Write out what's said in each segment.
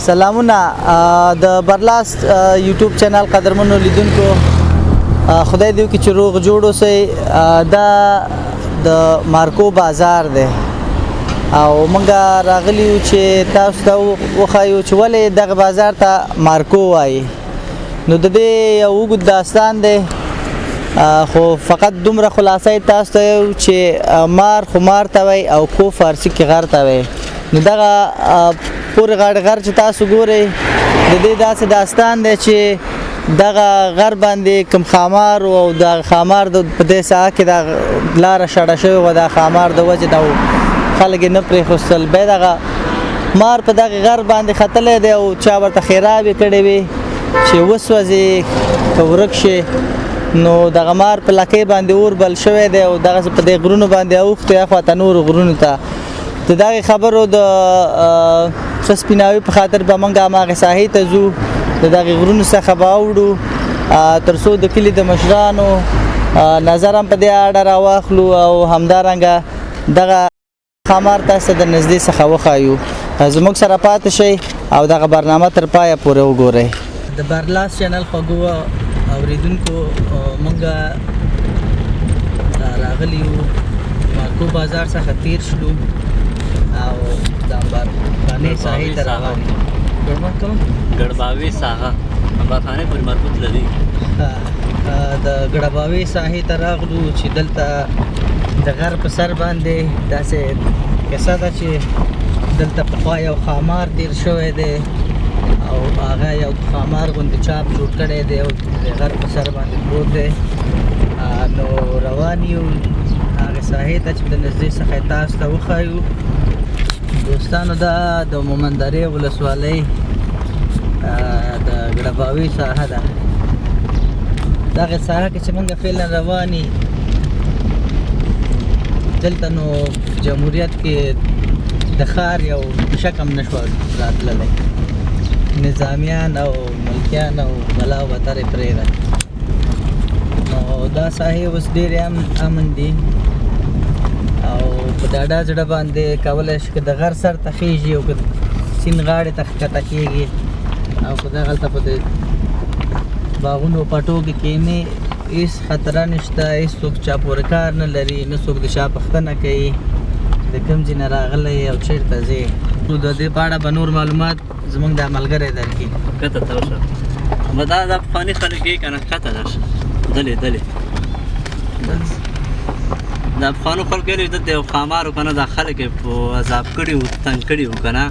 سلامونه د برلاست یوټیوب چینل قدرمنو لیدونکو خدای دې وکړي چې روغ جوړ اوسئ. دا د مارکو بازار دی او موږ راغلي یو چې تاسو ته وښایو چې ولې دغه بازار ته مارکو وایي. نو د دې یو اوږد داستان دی خو فقط دومره خلاصه تاسو ته چې مار خو مار ته وایي او کو فارسي کې غر ته وایي. نو دغه پورې غر چې تاسو ګورئ د دې داسې داستان دی چې دغه غر باندې کوم خامار او د خامار په دې ساحه کې د لاره شړه شوې وه د خامار د وجې د خلک یې نه پرېښودل. بیا دغه مار په دغه غر باندې ختلی دی او چا ورته خیرابې کړې وې چې وسوځي که ورک شي. نو دغه مار په لکۍ باندې اور بل شوی دی او دغسې په دې غرونو باندې اوښتی اخواته نورو غرونو ته. د دغې خبرو د ښه سپیناوي په خاطر به موږ هماغې ساحې ته ځو، د دغې غرونو څخه به اوړو تر څو د کلي د مشرانو نظر هم په دې اړه راواخلو او همدارنګه دغه خامار تاسو د نږدې څخه وښایو. زموږ سره پاتې شئ او دغه برنامه تر پایه پورې وګورئ. د برلاست چینل خوږو اوریدونکو موږ راغلي یو مارکو بازار څخه تیر شلو او د انبارخانې ساحې ته راغلي. ګړباوي ساحه انبارخانې پورې مربوط لري. د ګړباوي ساحې ته راغلو چې دلته د غر په سر باندې داسې کیسه ده چې دلته پخوا یو خامار تیر شوی دی او هغه یو خامار غوندې چاپ جوړ کړی دی او د غر په سر باندې پروت دی. نو روان یو هغې ساحې ته چې د نږدې څخه تاسو ته وښایو. دوستانو دا د مومند درې ولسوالۍ د ګړباوي ساحه ده. دغه ساحه کې چې موږ فعلا روان یو دلته نو جمهوریت کې د ښار یو شکم نشو راتللی، نظامیان او ملکیان او بلا او بتر یې پرېږده. نو دا ساحې اوس ډېرې امن دي او په ډاډه زړه باندې کولی شي که د غر سر ته خیږي او که سیند غاړې ته ښکته کېږي او که دغلته په دې باغونو پټو کې کښېنې هېڅ خطره نشته، هېڅوک چا پورې کار نه لري، نه څوک د چا پوښتنه کوي د کوم ځای نه راغلی او چېرته ځې. نو د دې په اړه به نور معلومات زموږ دا ملګری درکړي. ښکته ته ورشه. همدا دا پخواني خلک یې که نه ښکته درشه دلې دا پخوانو خلکو ویلي دلته یو خامار و که نه دا خلک یې په عذاب کړي وو، تنګ کړي وو که نه.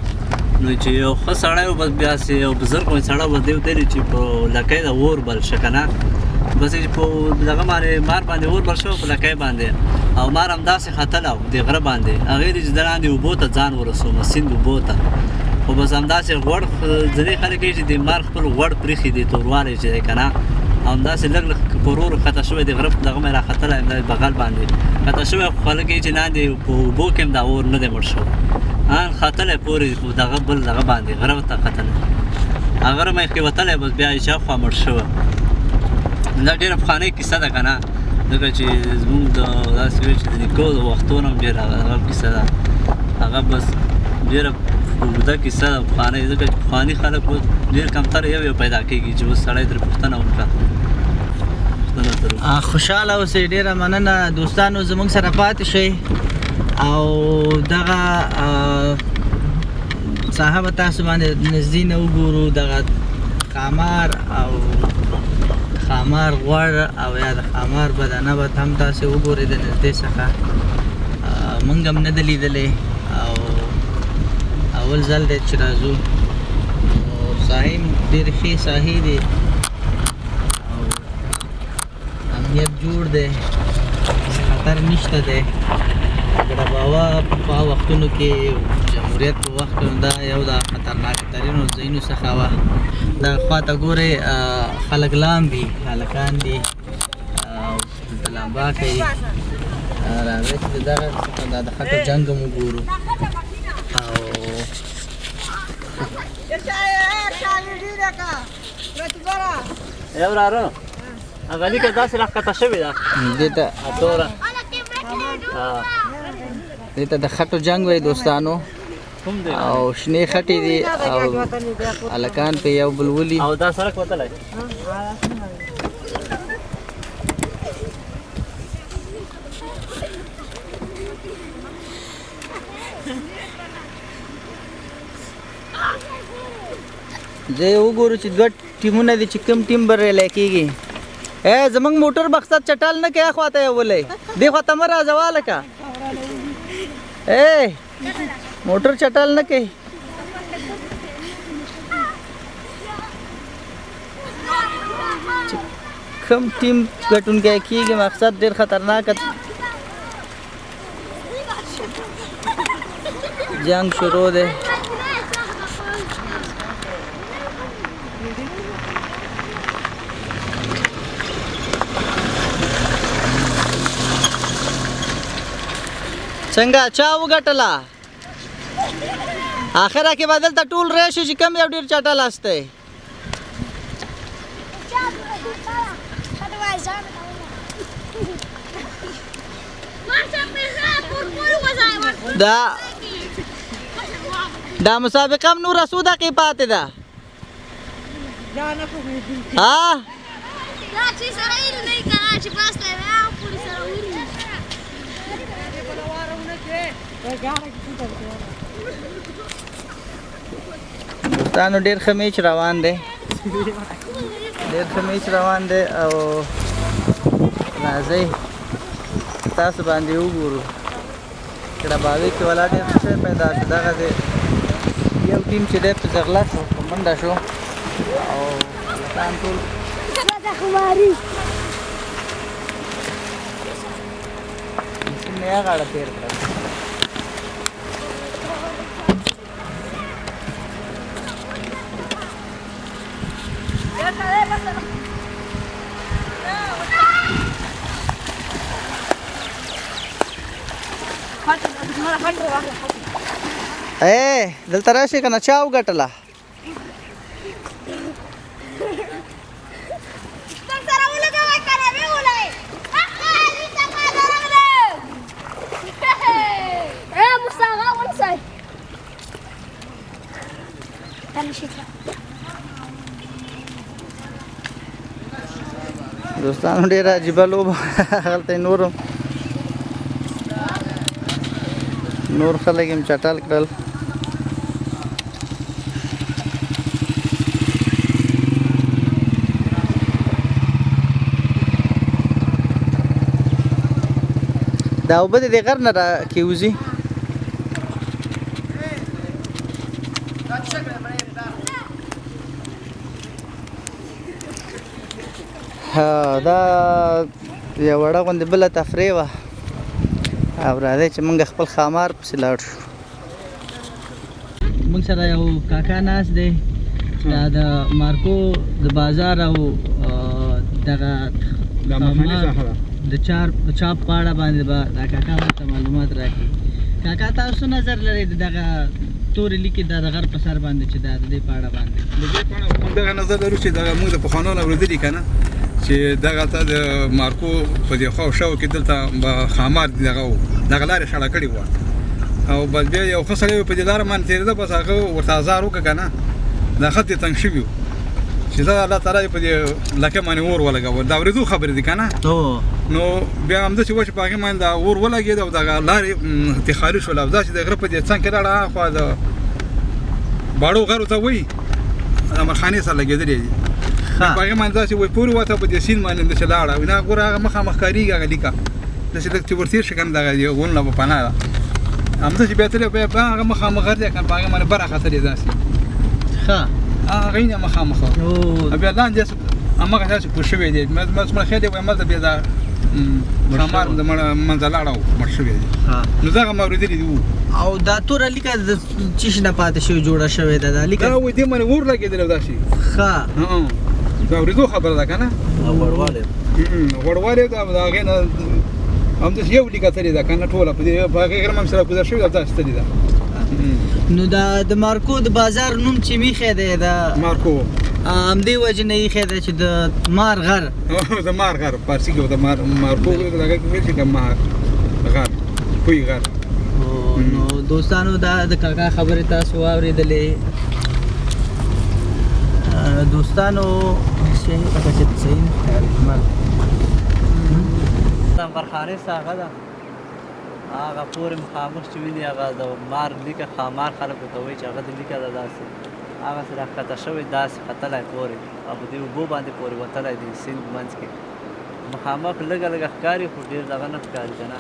نو چې یو ښه سړی و بس بیا یو بزرګ غوندې سړی و دې ویلي چې په لکۍ د اور بل شه که نه بس چې په دغه باندې مار باندې اور بل شوی په لکۍ باندې او مار همداسې ختلی و دې غره باندې. هغې دې چې د لاندې اوبو ته ځان ورسوم سیند اوبو ته خو بس همداسې غوړ ځینې خلک وایي چې د مار خپل غوړ پرېښي دي توروالی چې دی که نه همداسې لږ لږ په ورو ورو ښکته شوی د غره په دغه باندې راختلی همداسې بغل باندې ښکته شوی خو خلک وایي چې لاندې په اوبو کې هم دا اور نه دی مړ شوی ختلی پورې دغه بل دغه باندې غره ته ختلی هغه غره مخکې وتلی بس بیا یې شاوخوا مړ شوی. دا ډېره پخوانۍ کیسه ده که نه ځکه چې زموږ د داسې وایي چې د نیکو د وختونو هم ډېره هغه کیسه ده هغه بس ډېره اوږده کیسه ده پخوانۍ ځکه چې پخواني خلک اوس ډېر کمتره یو پیدا کېږي چې اوس سړی ترې پوښتنه وکړه. خوشحاله اوسئ، ډېره مننه دوستانو زموږ سره پاتې شئ او دغه ساحه به تاسو باندې نږدې نه وګورو. دغه خامار او خامار غوړ او یا د خامار بدنه به هم تاسې وګورئ د نږدې څخه. موږ هم نه ده لیدلی او اول ځل دی چې راځو. ساحې ډېرې ښې ساحې دي او امنیت جوړ دی، خطر نشته دی. ګړباوه په پخوا وختونو کې جمهوریت په وخت کې دا یو د خطرناکو ترینو ځایونو څخه وه. دغه خواته ګورئ خلک لامبي، هلکان دي او دلته لامبا کوي. راځئ چې دغه څخه د خټو جنګ هم وګورو. او یو وراره هغه لیکه داسې راښکته شوې ده دې ته توره دې ته د خټو جنګ وایي دوستانو. کوم دی او شنې خټې دي او هلکان پې یو بل ولي او دا سړک وتلی زه یې وګورو چې دوه ټیمونه دي چې کوم ټیم بریالی کېږي زمونږ موټر مقصد چټل نه کوي خواته یې ولی دې خواته مه راځه والکه موټر چټل نه کوي چې کوم ټیم ګټونکی کېږي مقصد ډېر خطرناک جنگ شروع دی څنګه چا وګټله اخره کې به دلته ټول راشي چې کم یو ډېر چټل استی دا مسابقه هم نوره څو دقیقې پاتې ده دوستانو ډېر ښه میچ روان دی او راځئ تاسو باندې وګورو کړهباوي کې ولا ډېر ښه شی پیدا شو دغه دی یو ټیم چې دی په ځغله شو په منډه شو او هلکان ټول نه یې غاړه تېر کړه دلته راشئ که نه چا وګټله دوستانو ډېره عجیبه لوبه هلته نور خلک یې چټل کړل دا اوبه د دې غر نه راکېوځي دا یوه وړه غوندې بله تفریح وه او راځئ چې موږ خپل ښامار پسې لاړ شو موږ سره یو کاکا ناست دی دا د مارکو د بازار او دغه د چاپ په اړه باندې به دا کاکا موږ ته معلومات راکړي کاکا تاسو نظر لرئ د دغه تورې لیکې دا د غر په سر باندې چې دا د دې په اړه باندې د دې په اړه موږ دغه نظر لرو چې دغه موږ د پخوانو نه اورېدلي که نه چې دغه ته د مارکو په دې خوا او شاو کې دلته به ښامار دغه و دغه لارې شړه کړې وه او بس بیا یو ښه سړی په دې لاره باندې تېرېده بس هغه ورته ازار وکړه که نه دا خط یې تنګ شوي و چې زه الله تعالی په دې لکه باندې اور ولګول دا اورېدو خبرې دي که نه نو بیا همداسې وه چې په هغې باندې دا اور ولګېد او دغه لارې ترې خالي شول او داسې د غره په دې څنګ کې لاړه هاخوا د باړو غرو ته وایي د مرخانې سره لګېدلې دي په هغې باندې داسې وایي پورې وته په دې سیند باندې همداسې لاړه وایي نه ګوره هغه مخامخ ښکارېږي هغه لیکه داسې لږ چې ورتېر شي که نه دغه غرونه به پناه ده همداسې بیا تللی بیا هغه مخامخ غر دی که نه په هغې باندې بره ختلې داسې هغې نه مخامخ بیا لاندې همغه داسې پوه شوی دی څومره خیال دی وایي هملته بیا دا ښامار د منځه لاړه مړ شوی دی نو دغه ما اورېدلي دي او دا توره لیکه د څه شي نه پاتې شوې جوړه شوې ده دا لیکه دا وایي دې باندې اور لګېدلی داسې ښه دا اورېدو خبره ده که نه غوړوالی ده د هغې نه همداسې یو لیکه تلې ده که نه ټوله په هغې غره باندې سره ګذر شوې ده داسې تلې ده نو دا د مارکو د بازار نوم چې میخی دی د مارکو همدې وجې نه ایښی دی چې د مار غر د مار غر فارسي کې د مارکو دغه کې ویل شي که مار غر پوی غر نو د دوستانو دا د کاکا خبرې تاسو واورېدلې دوستانو چې صحیح نه ښکاري برخانې ساغه ده هغه پورې مخامخ چې ویني هغه د مار لیکه خامار خلکو ته وایي چې هغه د لیکه ده داسې هغسې راښکته شوی داسې ختلی پورې او په دې اوبو باندې پورې وتلی دی سیند منځ کې مخامخ لږه لږه ښکاري خو ډېر دغه نه ښکاري که نه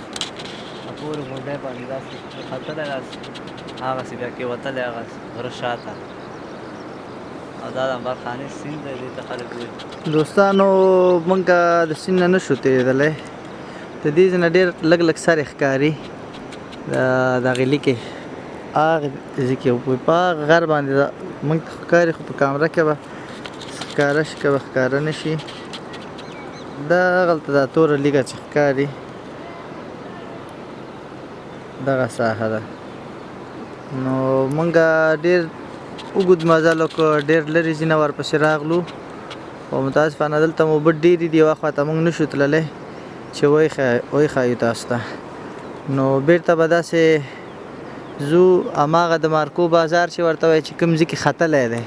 پورې غونډۍ باندې داسې ختلی داسې هغسې بیا کې وتلی هغسې غره شاته او دا د انبارخانې سیند دی دې ته خلک وایي دوستانو موږ د سیند نه نشو تېرېدلی د دې ځای نه ډېر لږ لږ سر ښکاري د هغې لیکې هغې ځای کې په هغه غر باندې موږ ته ښکاري خو په کامره کې به ښکاره شي که به ښکاره نه شي دا هغلته دا توره لیکه چې ښکاري دغه ساحه ده نو موږ ډېر اوږد مزل وکړ ډېر لرې ځینه ورپسې راغلو خو متاسفانه دلته مو اوبه ډېرې دي یوه خواته موږ نشو تللی چې وښایو تاسو ته نو بېرته به داسې ځو هماغه د مارکو بازار چې ورته وایي چې کوم ځای کې ختلی دی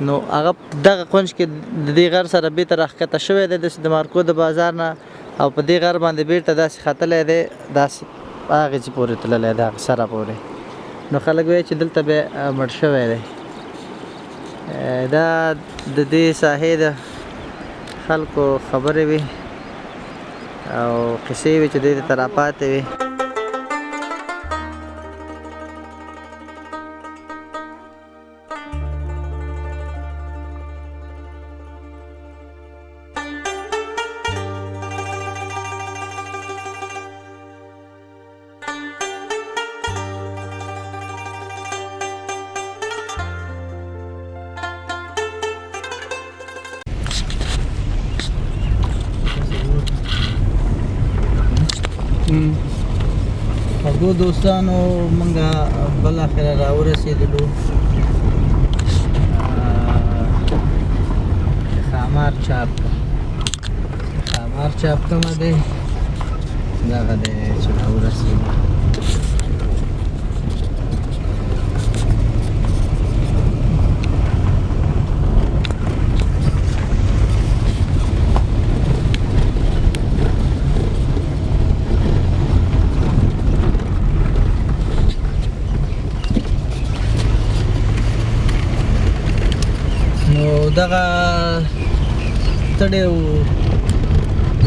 نو هغه دغه کونج کې د دې غر سره بېرته راښکته شوی دی داسې د مارکو د بازار نه او په دې غر باندې بېرته داسې ختلی دی داسې هغې ځای پورې تللی دی هغه سره پورې نو خلک وایي چې دلته بیا مړ شوی دی دا د دې ساحې د خلکو خبرې وي او قصې وي چې دوی ته راپاتې وي خو دوستانو موږ بالاخره راورسېدلو خامار چاپ کومه دی دغه دی چې راورسېدو دغه تړې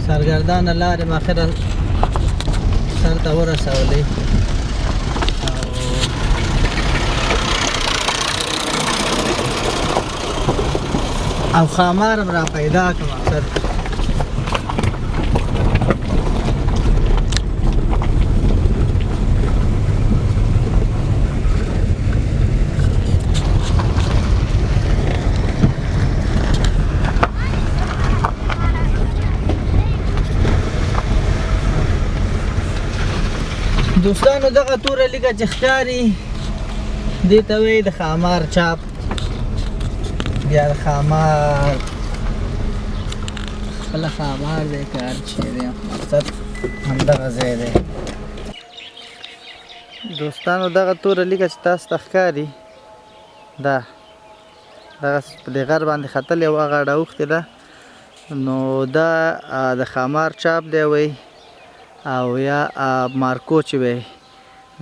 سرګردانه لارې مې اخره سر ته ورسولې او خامار م را پیدا کړم مقصد دوستانو دغه توره لیکه چې ښکاري دې ته وایي د خامار چاپ بیا د خامار خپله خامار دی که هر چې دی مقصد همدغه ځای دی دوستانو دغه توره لیکه چې تاسو ته ښکاري دا دغه په دې غر باندې ختلې او هغه راوښتې ده نو دا د خامار چاپ دی وایي او یا مارکو چې وایي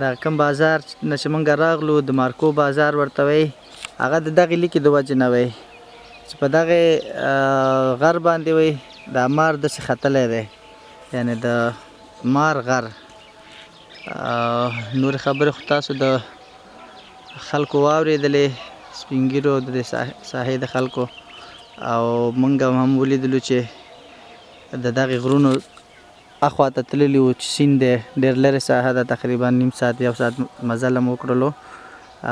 دا کوم بازار نه چې موږ راغلو د مارکو بازار ورته وایي هغه د دغې لیکې د وجې نه وایي چې په دغې غر باندې وایي دا مار داسې ختلی دی یعنې د مار غر نورې خبرې خو تاسو د خلکو واورېدلې سپین ږیرو د دې ساحې د خلکو او موږ هم ولیدلو چې د دغې غرونو اخوا ته تللي وو چې سیند دی ډېر لرې ساحه ده تقریبا نیم ساعت یو ساعت مزل هم وکړلو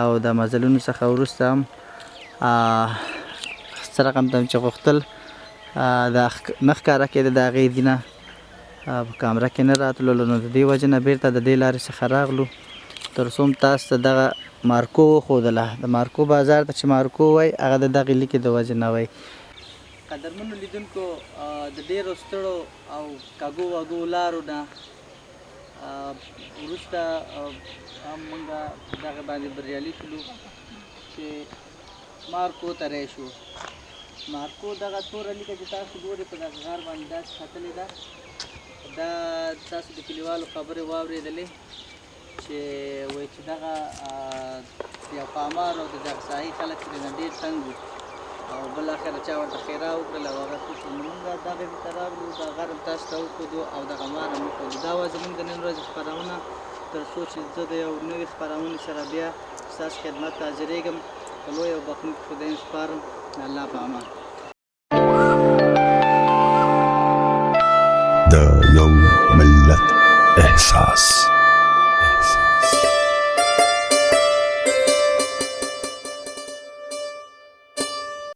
او د مزلونو څخه وروسته هم څه رقم ته چې غوښتل دا نه ښکاره کېده د هغې دینه په کامره کې نه راتللو نو د دې وجې نه بېرته د دې لارې څخه راغلو تر څو تاسو ته دغه مارکو وښودله د مارکو بازار ته چې مارکو وایي هغه د دغې لیکې د وجې نه وایي قدرمنو لیدونکو د ډېرو ستړو او کږو وږو لارو نه وروسته مونږه په دغه باندې بریالي شولو چې مارکو ته راشو. مارکو دغه توره لیکه چې تاسو ګورئ په دغه غار باندې داسې ختلې ده. دا تاسو د کلیوالو خبرې واورېدلې چې وایي چې دغه یو ښامار او د دغه ساحې خلک ترېنه ډېر تنګ وو او بالاخره چا ورته ښېرا وکړله او هغه څه شو. نو مونږ دغې ته راغلو، دا غر هم تاسو ته وښودو او دغه مار هم وښودو. دا وه زمونږ د نن ورځې خپرونه، تر څو چې زه د یو نوې خپرونې سره بیا ستاسو خدمت ته حاضرېږم. په لوی او بخښونکي خدای م سپارم. د الله په امان. د یو ملت احساس